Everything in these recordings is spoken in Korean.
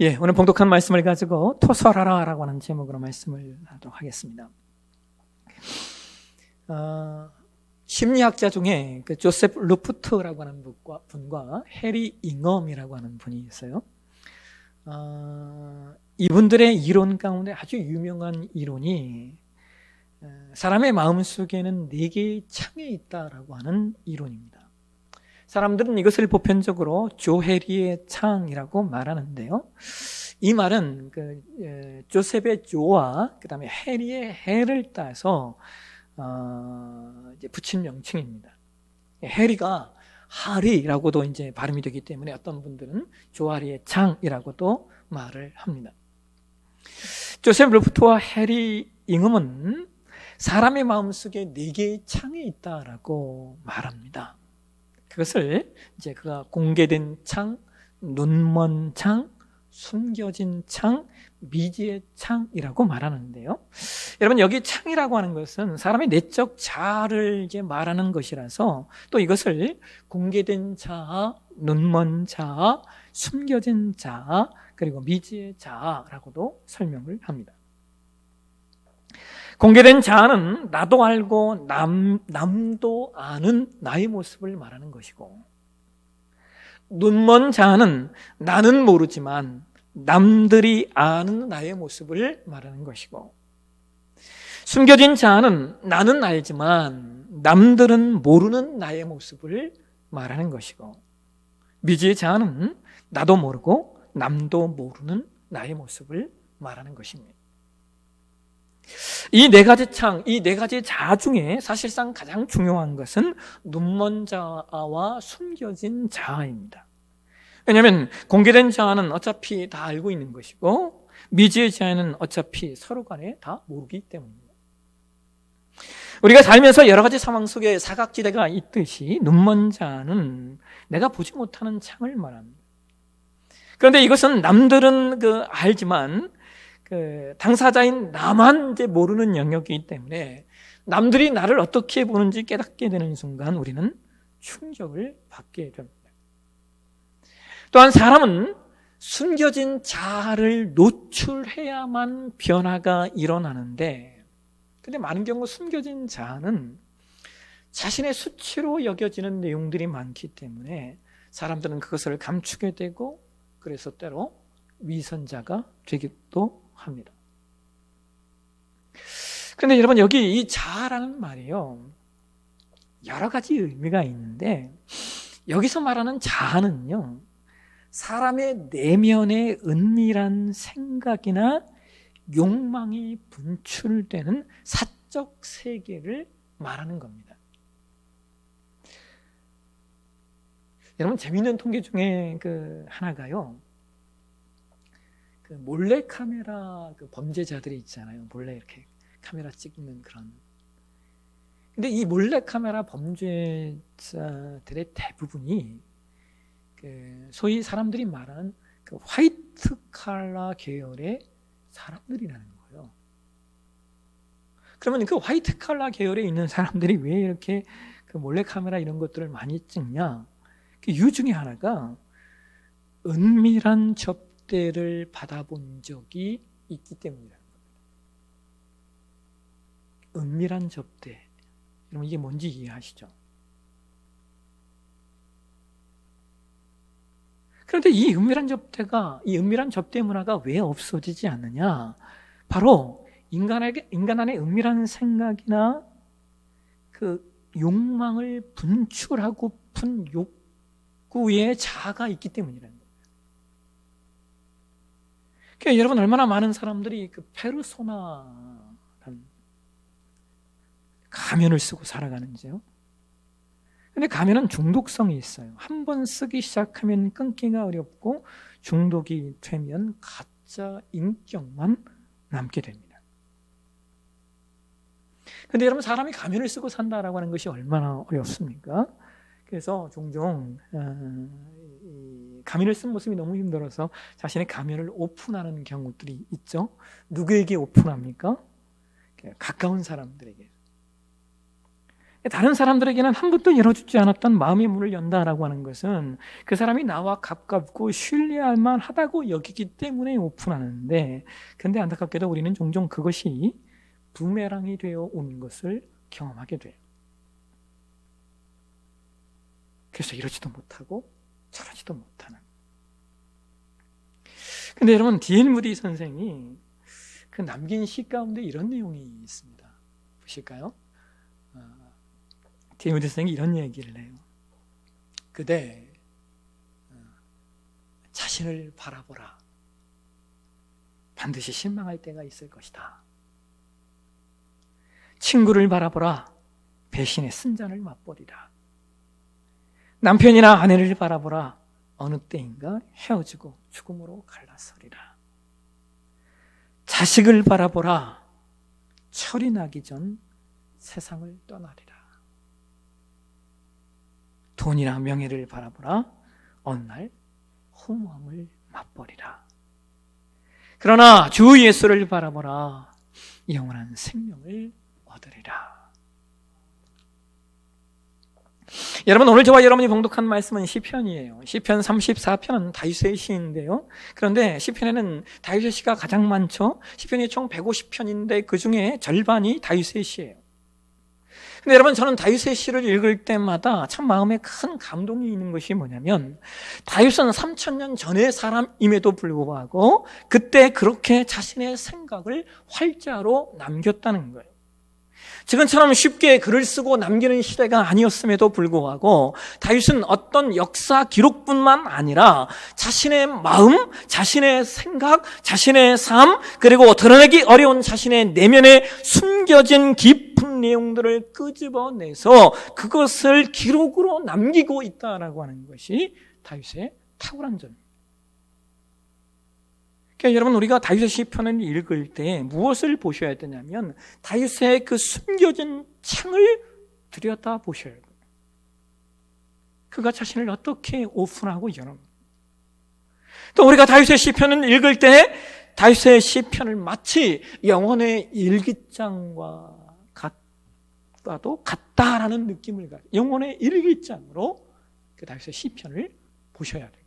오늘 봉독한 말씀을 가지고 토설하라라고 하는 제목으로 말씀을 하도록 하겠습니다. 심리학자 중에 그 조셉 루프트라고 하는 분과 해리 잉엄이라고 하는 분이 있어요. 이분들의 이론 가운데 아주 유명한 이론이 사람의 마음속에는 4개의 창이 있다라고 하는 이론입니다. 사람들은 이것을 보편적으로 조해리의 창이라고 말하는데요. 이 말은 조셉의 조와 그 다음에 해리의 해를 따서 이제 붙인 명칭입니다. 해리가 하리라고도 이제 발음이 되기 때문에 어떤 분들은 조하리의 창이라고도 말을 합니다. 조셉 루프트와 해리 잉엄은 사람의 마음속에 4개의 창이 있다라고 말합니다. 그것을 이제 그가 공개된 창, 눈먼 창, 숨겨진 창, 미지의 창이라고 말하는데요. 여러분, 여기 창이라고 하는 것은 사람의 내적 자아를 이제 말하는 것이라서 또 이것을 공개된 자아, 눈먼 자아, 숨겨진 자아, 그리고 미지의 자아라고도 설명을 합니다. 공개된 자아는 나도 알고 남도 아는 나의 모습을 말하는 것이고, 눈먼 자아는 나는 모르지만 남들이 아는 나의 모습을 말하는 것이고, 숨겨진 자아는 나는 알지만 남들은 모르는 나의 모습을 말하는 것이고, 미지의 자아는 나도 모르고 남도 모르는 나의 모습을 말하는 것입니다. 이 4가지 창, 이 4가지 자아 중에 사실상 가장 중요한 것은 눈먼 자아와 숨겨진 자아입니다. 왜냐하면 공개된 자아는 어차피 다 알고 있는 것이고, 미지의 자아는 어차피 서로 간에 다 모르기 때문입니다. 우리가 살면서 여러 가지 상황 속에 사각지대가 있듯이 눈먼 자아는 내가 보지 못하는 창을 말합니다. 그런데 이것은 남들은 알지만 당사자인 나만 이제 모르는 영역이기 때문에 남들이 나를 어떻게 보는지 깨닫게 되는 순간 우리는 충격을 받게 됩니다. 또한 사람은 숨겨진 자아를 노출해야만 변화가 일어나는데, 근데 많은 경우 숨겨진 자아는 자신의 수치로 여겨지는 내용들이 많기 때문에 사람들은 그것을 감추게 되고, 그래서 때로 위선자가 되기도 합니다. 그런데 여러분, 여기 이 자아라는 말이요, 여러 가지 의미가 있는데 여기서 말하는 자아는요, 사람의 내면의 은밀한 생각이나 욕망이 분출되는 사적 세계를 말하는 겁니다. 여러분, 재미있는 통계 중에 하나가요, 몰래카메라 범죄자들이 있잖아요. 몰래 이렇게 카메라 찍는 그런. 근데 이 몰래카메라 범죄자들의 대부분이 소위 사람들이 말하는 화이트 칼라 계열의 사람들이라는 거예요. 그러면 화이트 칼라 계열에 있는 사람들이 왜 이렇게 몰래카메라 이런 것들을 많이 찍냐? 그 이유 중에 하나가 은밀한 접대를 받아본 적이 있기 때문이라는 겁니다. 은밀한 접대. 여러분, 이게 뭔지 이해하시죠? 그런데 이 은밀한 접대 문화가 왜 없어지지 않느냐? 바로 인간 안에 은밀한 생각이나 욕망을 분출하고픈 욕구의 자아가 있기 때문이라는 거예요. 그러니까 여러분, 얼마나 많은 사람들이 페르소나라는 가면을 쓰고 살아가는지요. 근데 가면은 중독성이 있어요. 한 번 쓰기 시작하면 끊기가 어렵고 중독이 되면 가짜 인격만 남게 됩니다. 근데 여러분, 사람이 가면을 쓰고 산다라고 하는 것이 얼마나 어렵습니까? 그래서 종종 가면을 쓴 모습이 너무 힘들어서 자신의 가면을 오픈하는 경우들이 있죠. 누구에게 오픈합니까? 가까운 사람들에게. 다른 사람들에게는 한 번도 열어주지 않았던 마음의 문을 연다라고 하는 것은 그 사람이 나와 가깝고 신뢰할 만하다고 여기기 때문에 오픈하는데, 근데 안타깝게도 우리는 종종 그것이 부메랑이 되어 오는 것을 경험하게 돼요. 그래서 이러지도 못하고 저러지도 못하는. 근데 여러분, D.L. 무디 선생이 그 남긴 시 가운데 이런 내용이 있습니다. 보실까요? D.L. 무디 선생이 이런 얘기를 해요. 그대 자신을 바라보라. 반드시 실망할 때가 있을 것이다. 친구를 바라보라. 배신의 쓴잔을 맛보리라. 남편이나 아내를 바라보라. 어느 때인가 헤어지고 죽음으로 갈라서리라. 자식을 바라보라. 철이 나기 전 세상을 떠나리라. 돈이나 명예를 바라보라. 어느 날 허무함을 맛보리라. 그러나 주 예수를 바라보라. 영원한 생명을 얻으리라. 여러분, 오늘 저와 여러분이 봉독한 말씀은 시편이에요. 시편 34편은 다윗의 시인데요. 그런데 시편에는 다윗의 시가 가장 많죠. 시편이 총 150편인데 그 중에 절반이 다윗의 시예요. 근데 여러분, 저는 다윗의 시를 읽을 때마다 참 마음에 큰 감동이 있는 것이 뭐냐면, 다윗은 3000년 전의 사람임에도 불구하고 그때 그렇게 자신의 생각을 활자로 남겼다는 거예요. 지금처럼 쉽게 글을 쓰고 남기는 시대가 아니었음에도 불구하고 다윗은 어떤 역사 기록뿐만 아니라 자신의 마음, 자신의 생각, 자신의 삶, 그리고 드러내기 어려운 자신의 내면에 숨겨진 깊은 내용들을 끄집어내서 그것을 기록으로 남기고 있다라고 하는 것이 다윗의 탁월한 점입니다. 그러니까 여러분, 우리가 다윗의 시편을 읽을 때 무엇을 보셔야 되냐면 다윗의 그 숨겨진 창을 들여다 보셔야 돼요. 그가 자신을 어떻게 오픈하고 열어놓는. 또 우리가 다윗의 시편을 읽을 때 다윗의 시편을 마치 영혼의 일기장과 같다라는 느낌을 가지고 영혼의 일기장으로 그 다윗의 시편을 보셔야 돼요.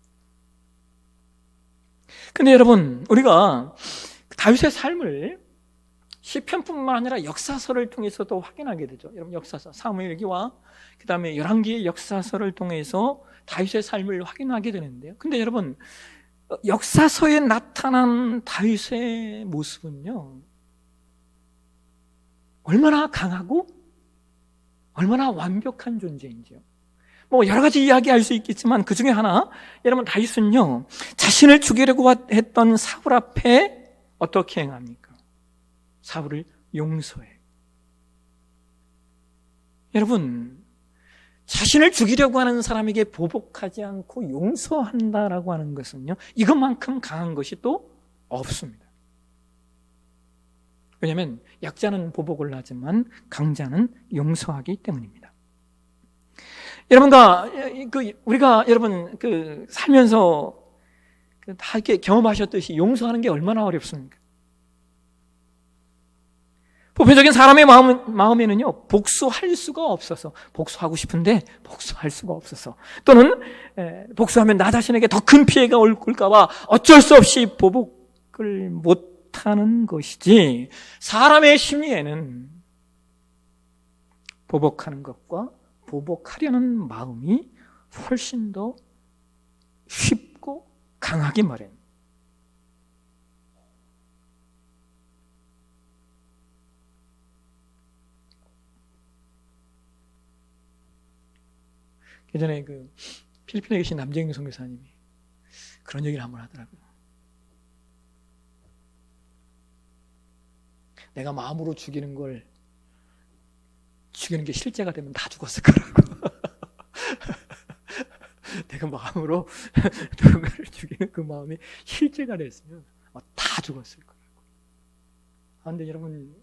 근데 여러분, 우리가 다윗의 삶을 시편뿐만 아니라 역사서를 통해서도 확인하게 되죠. 여러분, 역사서 사무엘기와 그 다음에 열왕기의 역사서를 통해서 다윗의 삶을 확인하게 되는데요. 근데 여러분, 역사서에 나타난 다윗의 모습은요, 얼마나 강하고 얼마나 완벽한 존재인지요. 뭐 여러 가지 이야기할 수 있겠지만 그 중에 하나, 여러분, 다윗은요 자신을 죽이려고 했던 사울 앞에 어떻게 행합니까? 사울을 용서해. 여러분, 자신을 죽이려고 하는 사람에게 보복하지 않고 용서한다라고 하는 것은요, 이것만큼 강한 것이 또 없습니다. 왜냐하면 약자는 보복을 하지만 강자는 용서하기 때문입니다. 여러분과 우리가 여러분 살면서 다 이렇게 경험하셨듯이 용서하는 게 얼마나 어렵습니까? 보편적인 사람의 마음에는요 복수할 수가 없어서, 복수하고 싶은데 복수할 수가 없어서, 또는 복수하면 나 자신에게 더 큰 피해가 올까 봐 어쩔 수 없이 보복을 못하는 것이지, 사람의 심리에는 보복하는 것과 보복하려는 마음이 훨씬 더 쉽고 강하게 마련입니다. 예전에 필리핀에 계신 남재경 선교사님이 그런 얘기를 한번 하더라고요. 내가 마음으로 죽이는 게 실제가 되면 다 죽었을 거라고. 내가 마음으로 누군가를 죽이는 그 마음이 실제가 됐으면 다 죽었을 거라고. 그런데 여러분,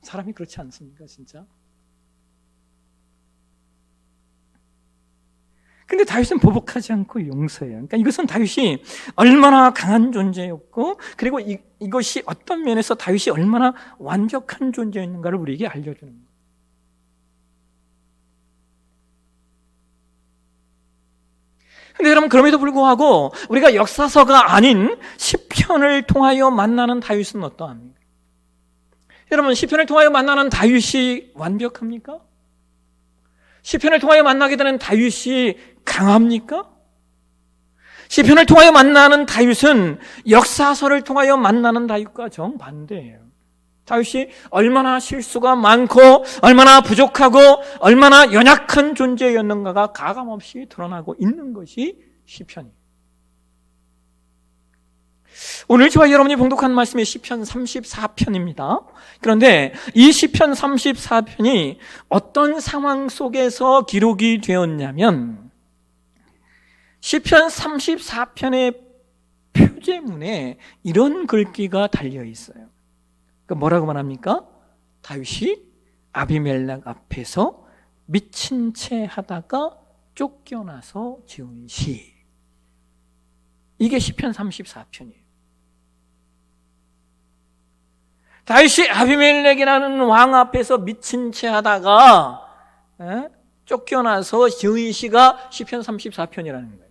사람이 그렇지 않습니까, 진짜? 근데 다윗은 보복하지 않고 용서해요. 그러니까 이것은 다윗이 얼마나 강한 존재였고, 그리고 이것이 어떤 면에서 다윗이 얼마나 완벽한 존재였는가를 우리에게 알려주는 거예요. 근데 여러분, 그럼에도 불구하고 우리가 역사서가 아닌 시편을 통하여 만나는 다윗은 어떠합니까? 여러분, 시편을 통하여 만나는 다윗이 완벽합니까? 시편을 통하여 만나게 되는 다윗이 강합니까? 시편을 통하여 만나는 다윗은 역사서를 통하여 만나는 다윗과 정반대예요. 다윗이 얼마나 실수가 많고 얼마나 부족하고 얼마나 연약한 존재였는가가 가감없이 드러나고 있는 것이 시편이에요. 오늘 저와 여러분이 봉독한 말씀이 시편 34편입니다. 그런데 이 시편 34편이 어떤 상황 속에서 기록이 되었냐면 시편 34편의 표제문에 이런 글귀가 달려 있어요. 뭐라고 말합니까? 다윗이 아비멜렉 앞에서 미친 채 하다가 쫓겨나서 지은 시. 이게 시편 34편이에요. 다윗이 아비멜렉이라는 왕 앞에서 미친 채 하다가 쫓겨나서 지은 시가 시편 34편이라는 거예요.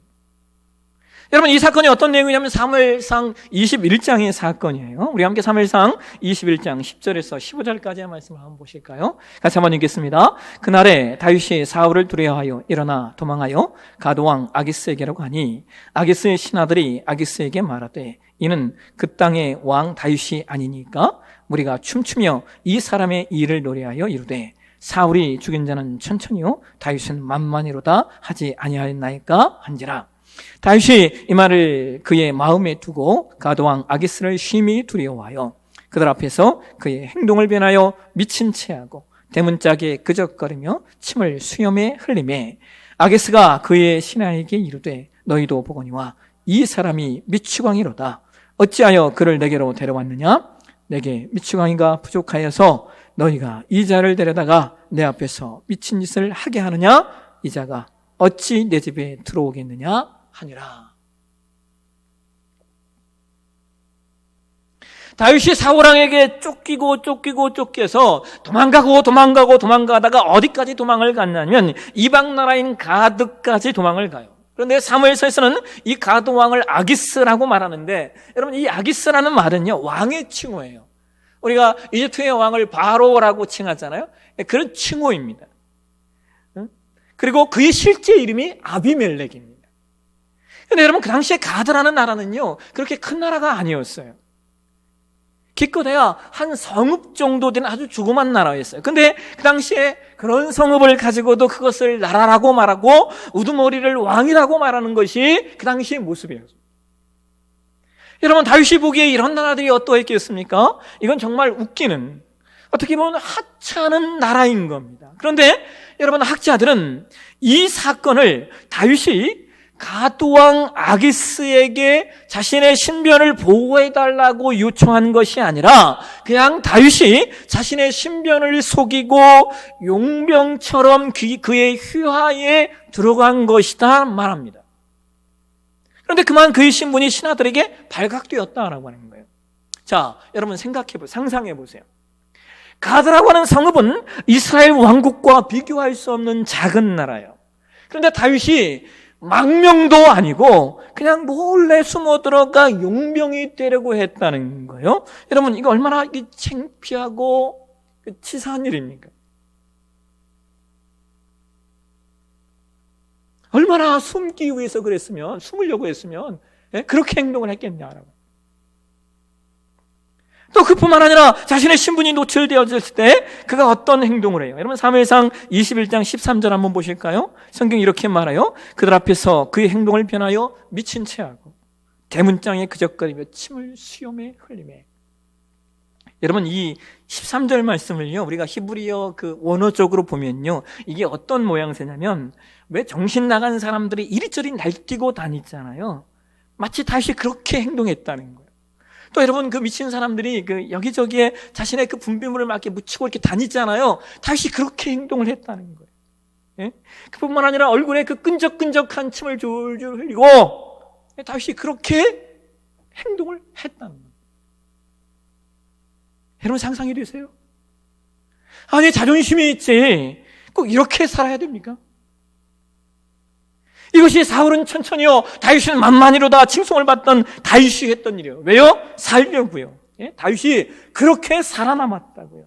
여러분, 이 사건이 어떤 내용이냐면 사무엘상 21장의 사건이에요. 우리 함께 사무엘상 21장 10절에서 15절까지의 말씀을 한번 보실까요? 같이 한번 읽겠습니다. 그날에 다윗이 사울을 두려워하여 일어나 도망하여 가드왕 아기스에게로 가니 아기스의 신하들이 아기스에게 말하되 이는 그 땅의 왕 다윗이 아니니까 우리가 춤추며 이 사람의 일을 노래하여 이르되 사울이 죽인 자는 천천히요 다윗은 만만히로다 하지 아니하였나이까 한지라. 다윗이 이 말을 그의 마음에 두고 가드왕 아기스를 심히 두려워하여 그들 앞에서 그의 행동을 변하여 미친 채하고 대문짝에 끄적거리며 침을 수염에 흘리매 아기스가 그의 신하에게 이르되 너희도 보거니와 이 사람이 미치광이로다. 어찌하여 그를 내게로 데려왔느냐? 내게 미치광이가 부족하여서 너희가 이 자를 데려다가 내 앞에서 미친 짓을 하게 하느냐? 이 자가 어찌 내 집에 들어오겠느냐 하니라. 다윗이 사울왕에게 쫓겨서 도망가다가 어디까지 도망을 갔냐면 이방 나라인 가드까지 도망을 가요. 그런데 사무엘서에서는 이 가드 왕을 아기스라고 말하는데 여러분, 이 아기스라는 말은요 왕의 칭호예요. 우리가 이집트의 왕을 바로라고 칭하잖아요. 그런 칭호입니다. 그리고 그의 실제 이름이 아비멜렉입니다. 근데 여러분, 그 당시에 가드라는 나라는요 그렇게 큰 나라가 아니었어요. 기껏해야 한 성읍 정도 된 아주 조그만 나라였어요. 근데 그 당시에 그런 성읍을 가지고도 그것을 나라라고 말하고 우두머리를 왕이라고 말하는 것이 그 당시의 모습이었어요. 여러분, 다윗이 보기에 이런 나라들이 어떠했겠습니까? 이건 정말 웃기는, 어떻게 보면 하찮은 나라인 겁니다. 그런데 여러분, 학자들은 이 사건을 다윗이 가드왕 아기스에게 자신의 신변을 보호해달라고 요청한 것이 아니라 그냥 다윗이 자신의 신변을 속이고 용병처럼 그의 휘하에 들어간 것이다 말합니다. 그런데 그만 그의 신분이 신하들에게 발각되었다라고 하는 거예요. 자, 여러분 상상해 보세요. 가드라고 하는 성읍은 이스라엘 왕국과 비교할 수 없는 작은 나라예요. 그런데 다윗이 망명도 아니고 그냥 몰래 숨어 들어가 용병이 되려고 했다는 거예요. 여러분, 이거 얼마나 창피하고 치사한 일입니까? 얼마나 숨기 위해서 숨으려고 했으면 그렇게 행동을 했겠냐라고. 또 그뿐만 아니라 자신의 신분이 노출되어졌을 때 그가 어떤 행동을 해요? 여러분, 사무엘상 21장 13절 한번 보실까요? 성경이 이렇게 말해요. 그들 앞에서 그의 행동을 변하여 미친 채하고 대문장에 그적거리며 침을 수염에 흘리매. 여러분, 이 13절 말씀을요 우리가 히브리어 그 원어적으로 보면요 이게 어떤 모양새냐면 왜 정신 나간 사람들이 이리저리 날뛰고 다니잖아요. 마치 다윗이 그렇게 행동했다는 거예요. 또 여러분, 그 미친 사람들이 그 여기저기에 자신의 그 분비물을 막 이렇게 묻히고 이렇게 다니잖아요. 다윗이 그렇게 행동을 했다는 거예요. 예? 그뿐만 아니라 얼굴에 그 끈적끈적한 침을 줄줄 흘리고 다윗이 그렇게 행동을 했다는 거예요. 여러분, 상상이 되세요? 아니, 자존심이 있지 꼭 이렇게 살아야 됩니까? 이것이 사울은 천천히요, 다윗은 만만히로다 칭송을 받던 다윗이 했던 일이에요. 왜요? 살려고요. 예? 다윗이 그렇게 살아남았다고요.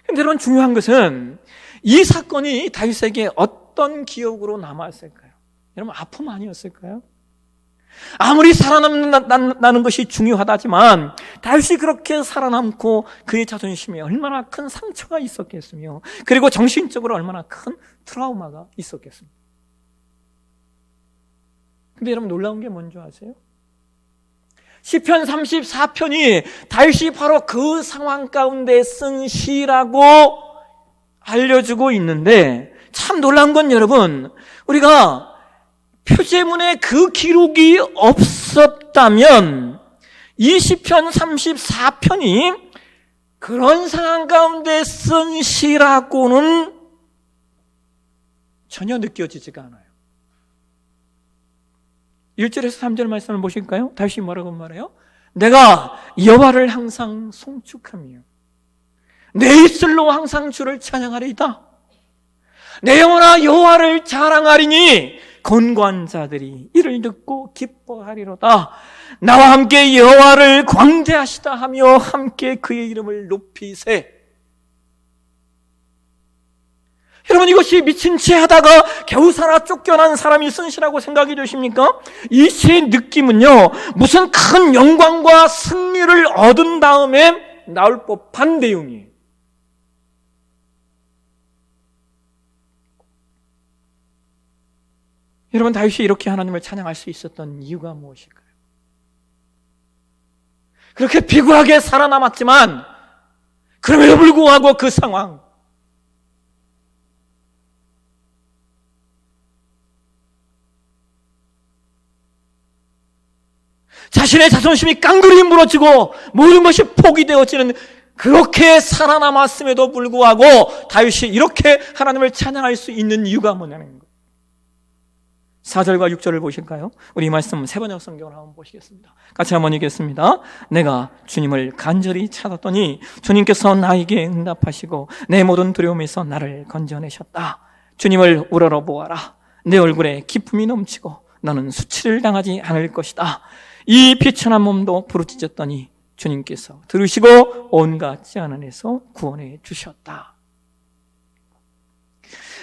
근데 여러분, 중요한 것은 이 사건이 다윗에게 어떤 기억으로 남았을까요? 여러분, 아픔 아니었을까요? 아무리 살아남는 것이 중요하다지만 다윗이 그렇게 살아남고 그의 자존심에 얼마나 큰 상처가 있었겠으며, 그리고 정신적으로 얼마나 큰 트라우마가 있었겠습니까? 근데 여러분, 놀라운 게 뭔지 아세요? 시편 34편이 다윗이 바로 그 상황 가운데 쓴 시라고 알려주고 있는데, 참 놀라운 건 여러분, 우리가 표제문에 그 기록이 없었다면 이 시편 34편이 그런 상황 가운데 쓴 시라고는 전혀 느껴지지가 않아요. 1절에서 3절 말씀을 보실까요? 다시 뭐라고 말해요? 내가 여호와를 항상 송축하며 내 입술로 항상 주를 찬양하리이다. 내 영혼아 여호와를 자랑하리니 건고한 자들이 이를 듣고 기뻐하리로다. 나와 함께 여호와를 광대하시다 하며 함께 그의 이름을 높이세. 여러분, 이것이 미친 채 하다가 겨우 살아 쫓겨난 사람이 쓴 시라고 생각이 되십니까? 이 시의 느낌은요, 무슨 큰 영광과 승리를 얻은 다음에 나올 법한 내용이에요. 여러분, 다윗이 이렇게 하나님을 찬양할 수 있었던 이유가 무엇일까요? 그렇게 비굴하게 살아남았지만 그럼에도 불구하고 그 상황, 자신의 자존심이 깡그리 무너지고 모든 것이 포기되어지는, 그렇게 살아남았음에도 불구하고 다윗이 이렇게 하나님을 찬양할 수 있는 이유가 뭐냐는 거예요. 4절과 6절을 보실까요? 우리 이 말씀 세번역 성경을 한번 보시겠습니다. 같이 한번 읽겠습니다. 내가 주님을 간절히 찾았더니 주님께서 나에게 응답하시고 내 모든 두려움에서 나를 건져내셨다. 주님을 우러러보아라. 내 얼굴에 기쁨이 넘치고 너는 수치를 당하지 않을 것이다. 이 비천한 몸도 부르짖었더니 주님께서 들으시고 온갖 제한에서 구원해 주셨다.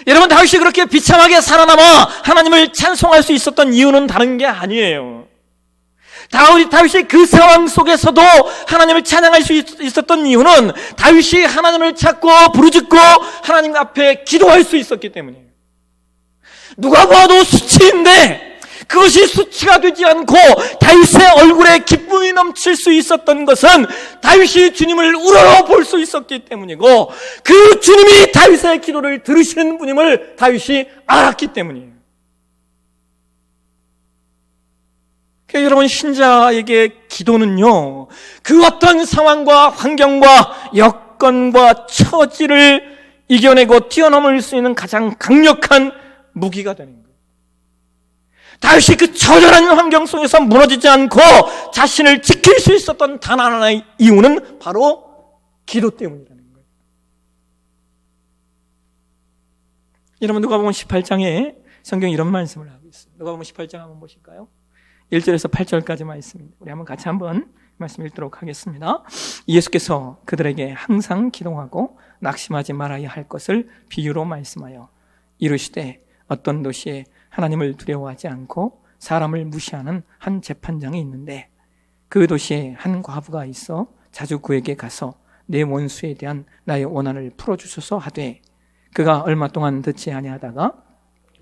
여러분, 다윗이 그렇게 비참하게 살아남아 하나님을 찬송할 수 있었던 이유는 다른 게 아니에요. 다윗이 그 상황 속에서도 하나님을 찬양할 수 있었던 이유는 다윗이 하나님을 찾고 부르짖고 하나님 앞에 기도할 수 있었기 때문이에요. 누가 봐도 수치인데 그것이 수치가 되지 않고 다윗의 얼굴에 기쁨이 넘칠 수 있었던 것은 다윗이 주님을 우러러 볼 수 있었기 때문이고, 그 주님이 다윗의 기도를 들으시는 분임을 다윗이 알았기 때문이에요. 그러니까 여러분, 신자에게 기도는요, 그 어떤 상황과 환경과 여건과 처지를 이겨내고 뛰어넘을 수 있는 가장 강력한 무기가 되는 거예요. 다윗이 그 처절한 환경 속에서 무너지지 않고 자신을 지킬 수 있었던 단 하나의 이유는 바로 기도 때문이라는 거예요. 여러분, 누가복음 18장에 성경에 이런 말씀을 하고 있어요. 누가복음 18장 한번 보실까요? 1절에서 8절까지 말씀입니다. 우리 한번 같이 한번 말씀 읽도록 하겠습니다. 예수께서 그들에게 항상 기도하고 낙심하지 말아야 할 것을 비유로 말씀하여 이르시되, 어떤 도시에 하나님을 두려워하지 않고 사람을 무시하는 한 재판장이 있는데, 그 도시에 한 과부가 있어 자주 그에게 가서 내 원수에 대한 나의 원한을 풀어주소서 하되, 그가 얼마 동안 듣지 아니하다가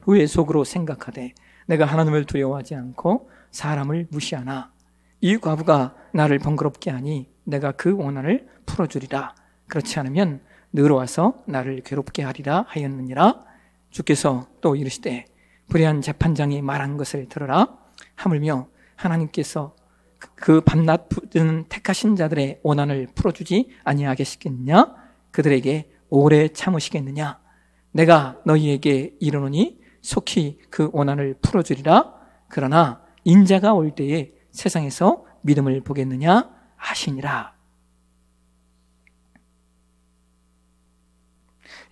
후에 속으로 생각하되 내가 하나님을 두려워하지 않고 사람을 무시하나 이 과부가 나를 번거롭게 하니 내가 그 원한을 풀어주리라. 그렇지 않으면 늘어와서 나를 괴롭게 하리라 하였느니라. 주께서 또 이르시되, 불의한 재판장이 말한 것을 들으라. 하물며 하나님께서 그 밤낮 부르는 택하신 자들의 원한을 풀어주지 아니하겠느냐? 그들에게 오래 참으시겠느냐? 내가 너희에게 이르노니 속히 그 원한을 풀어주리라. 그러나 인자가 올 때에 세상에서 믿음을 보겠느냐 하시니라.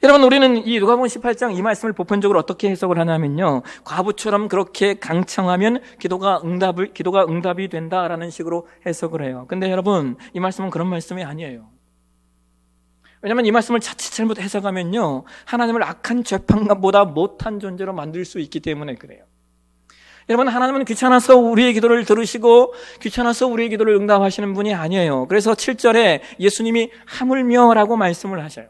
여러분, 우리는 이 누가복음 18장 이 말씀을 보편적으로 어떻게 해석을 하냐면요, 과부처럼 그렇게 강청하면 기도가 응답이 된다라는 식으로 해석을 해요. 근데 여러분, 이 말씀은 그런 말씀이 아니에요. 왜냐하면 이 말씀을 자칫 잘못 해석하면요, 하나님을 악한 죄판관보다 못한 존재로 만들 수 있기 때문에 그래요. 여러분, 하나님은 귀찮아서 우리의 기도를 들으시고 귀찮아서 우리의 기도를 응답하시는 분이 아니에요. 그래서 7절에 예수님이 하물며라고 말씀을 하셔요.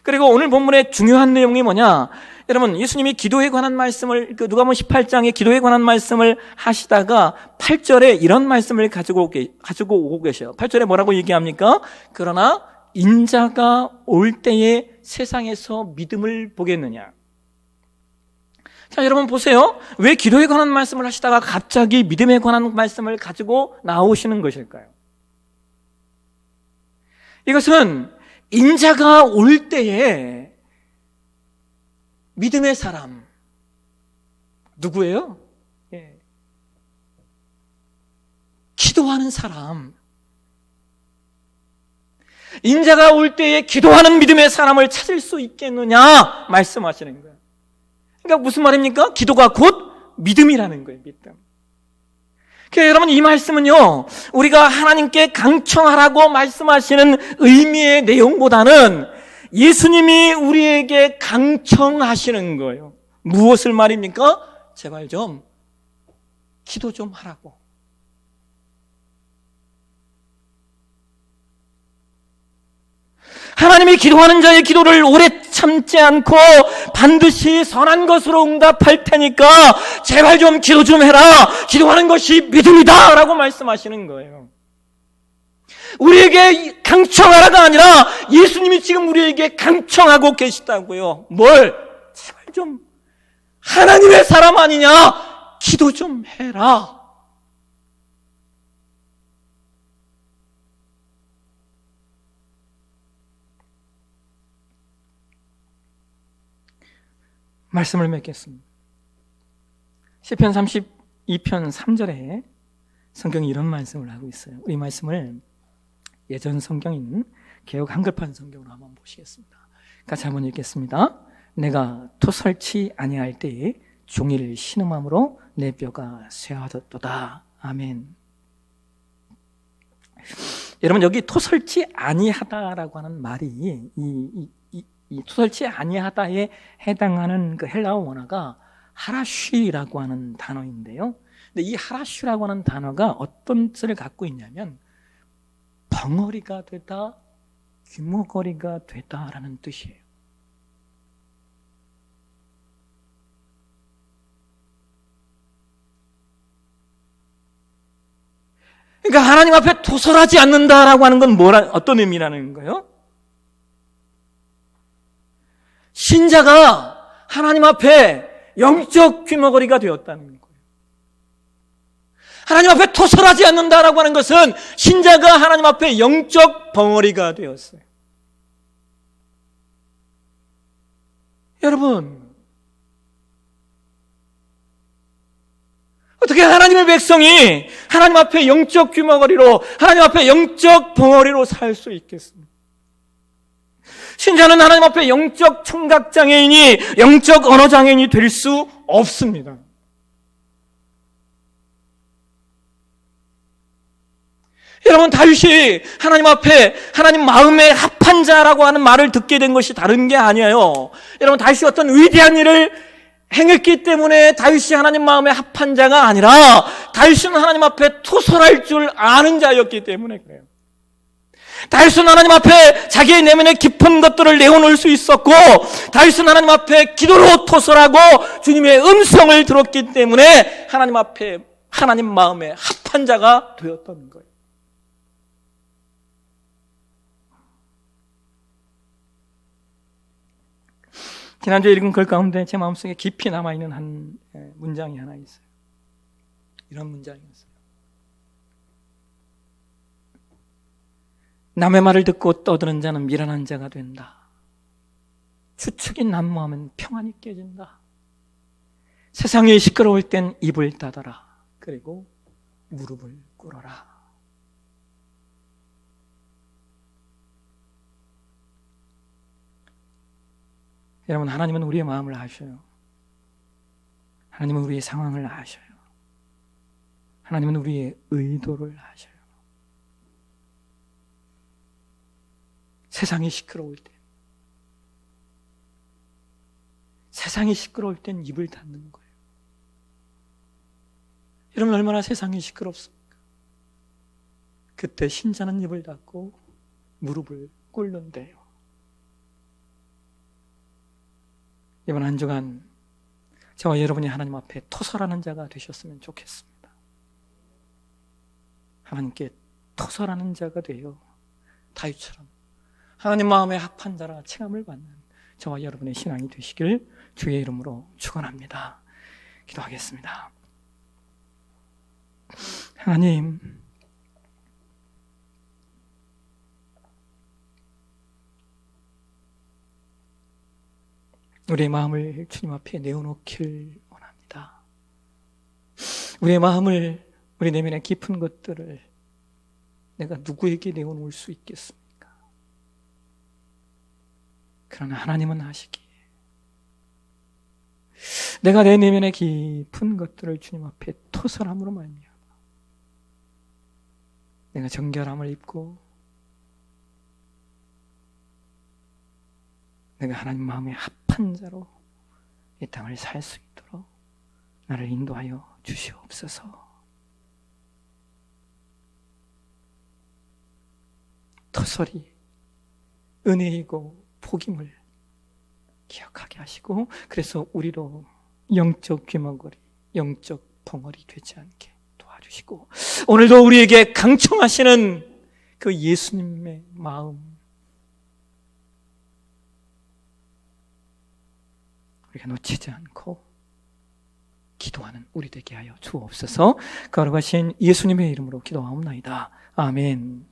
그리고 오늘 본문의 중요한 내용이 뭐냐? 여러분, 예수님이 기도에 관한 말씀을, 누가복음 18장에 기도에 관한 말씀을 하시다가 8절에 이런 말씀을 가지고 오고 계셔요. 8절에 뭐라고 얘기합니까? 그러나 인자가 올 때에 세상에서 믿음을 보겠느냐? 자, 여러분 보세요. 왜 기도에 관한 말씀을 하시다가 갑자기 믿음에 관한 말씀을 가지고 나오시는 것일까요? 이것은 인자가 올 때에 믿음의 사람 누구예요? 기도하는 사람. 인자가 올 때에 기도하는 믿음의 사람을 찾을 수 있겠느냐 말씀하시는 거예요. 그러니까 무슨 말입니까? 기도가 곧 믿음이라는 거예요. 믿음. 그러니까 여러분, 이 말씀은요, 우리가 하나님께 강청하라고 말씀하시는 의미의 내용보다는 예수님이 우리에게 강청하시는 거예요. 무엇을 말입니까? 제발 좀 기도 좀 하라고. 하나님이 기도하는 자의 기도를 오래 참지 않고 반드시 선한 것으로 응답할 테니까 제발 좀 기도 좀 해라. 기도하는 것이 믿음이다 라고 말씀하시는 거예요. 우리에게 강청하라가 아니라 예수님이 지금 우리에게 강청하고 계시다고요. 뭘? 제발 좀 하나님의 사람 아니냐? 기도 좀 해라. 말씀을 맺겠습니다. 시편 32편 3절에 성경이 이런 말씀을 하고 있어요. 이 말씀을 예전 성경인 개역 한글판 성경으로 한번 보시겠습니다. 같이 한번 읽겠습니다. 내가 토설치 아니할 때에 종일 신음함으로 내 뼈가 쇠하였도다. 아멘. 여러분, 여기 토설치 아니하다라고 하는 말이 이 토설치 아니하다에 해당하는 그 헬라어 원어가 하라쉬라고 하는 단어인데요. 근데 이 하라쉬라고 하는 단어가 어떤 뜻을 갖고 있냐면 벙어리가 되다, 귀머거리가 되다라는 뜻이에요. 그러니까 하나님 앞에 토설하지 않는다라고 하는 건 어떤 의미라는 거예요? 신자가 하나님 앞에 영적 귀머거리가 되었다는 거예요. 하나님 앞에 토설하지 않는다라고 하는 것은 신자가 하나님 앞에 영적 벙어리가 되었어요. 여러분, 어떻게 하나님의 백성이 하나님 앞에 영적 귀머거리로, 하나님 앞에 영적 벙어리로 살 수 있겠습니까? 신자는 하나님 앞에 영적 청각장애인이, 영적 언어장애인이 될 수 없습니다. 여러분, 다윗이 하나님 앞에 하나님 마음에 합한 자라고 하는 말을 듣게 된 것이 다른 게 아니에요. 여러분, 다윗이 어떤 위대한 일을 행했기 때문에 다윗이 하나님 마음에 합한 자가 아니라 다윗은 하나님 앞에 토설할 줄 아는 자였기 때문에 그래요. 다윗은 하나님 앞에 자기의 내면의 깊은 것들을 내어놓을 수 있었고, 다윗은 하나님 앞에 기도로 토설하고 주님의 음성을 들었기 때문에 하나님 앞에 하나님 마음에 합한 자가 되었던 거예요. 지난주에 읽은 글 가운데 제 마음속에 깊이 남아있는 한 문장이 하나 있어요. 이런 문장이었어요. 남의 말을 듣고 떠드는 자는 미련한 자가 된다. 추측이 난무하면 평안이 깨진다. 세상이 시끄러울 땐 입을 닫아라. 그리고 무릎을 꿇어라. 여러분, 하나님은 우리의 마음을 아셔요. 하나님은 우리의 상황을 아셔요. 하나님은 우리의 의도를 아셔요. 세상이 시끄러울 때, 세상이 시끄러울 땐 입을 닫는 거예요. 여러분, 얼마나 세상이 시끄럽습니까? 그때 신자는 입을 닫고 무릎을 꿇는데요. 이번 한 주간 저와 여러분이 하나님 앞에 토설하는 자가 되셨으면 좋겠습니다. 하나님께 토설하는 자가 되어 다윗처럼 하나님 마음에 합한 자라 칭함을 받는 저와 여러분의 신앙이 되시길 주의 이름으로 축원합니다. 기도하겠습니다. 하나님, 우리의 마음을 주님 앞에 내어놓길 원합니다. 우리의 마음을, 우리 내면의 깊은 것들을 내가 누구에게 내어놓을 수 있겠습니까? 그러나 하나님은 하시기에 내가 내 내면의 깊은 것들을 주님 앞에 토설함으로 말미암아 내가 정결함을 입고 내가 하나님 마음에 합한 자로 이 땅을 살 수 있도록 나를 인도하여 주시옵소서. 토설이 은혜이고 복임을 기억하게 하시고, 그래서 우리로 영적 귀머거리, 영적 벙어리 되지 않게 도와주시고, 오늘도 우리에게 강청하시는 그 예수님의 마음 우리가 놓치지 않고 기도하는 우리 되게 하여 주옵소서. 거룩하신 예수님의 이름으로 기도하옵나이다. 아멘.